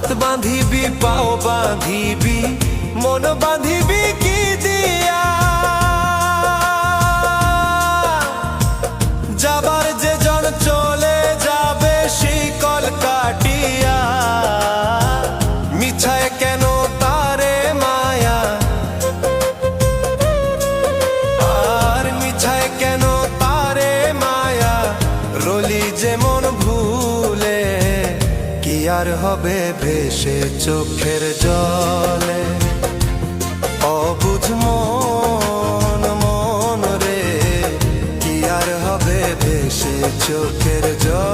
হাত বাঁধিবি পাও বাঁধিবি মন বাঁধিবি কি দিয়া যাবার যে জন চলে যাবে শিকল কাটিয়া মিছায় কেন তারে মায়া আর মিছায় কেন তারে মায়া রলি যেমন ভুলে কি আর হবে ভেসে চোখের জলে অবুঝ মন মন রে কি আর হবে ভেসে চোখের জলে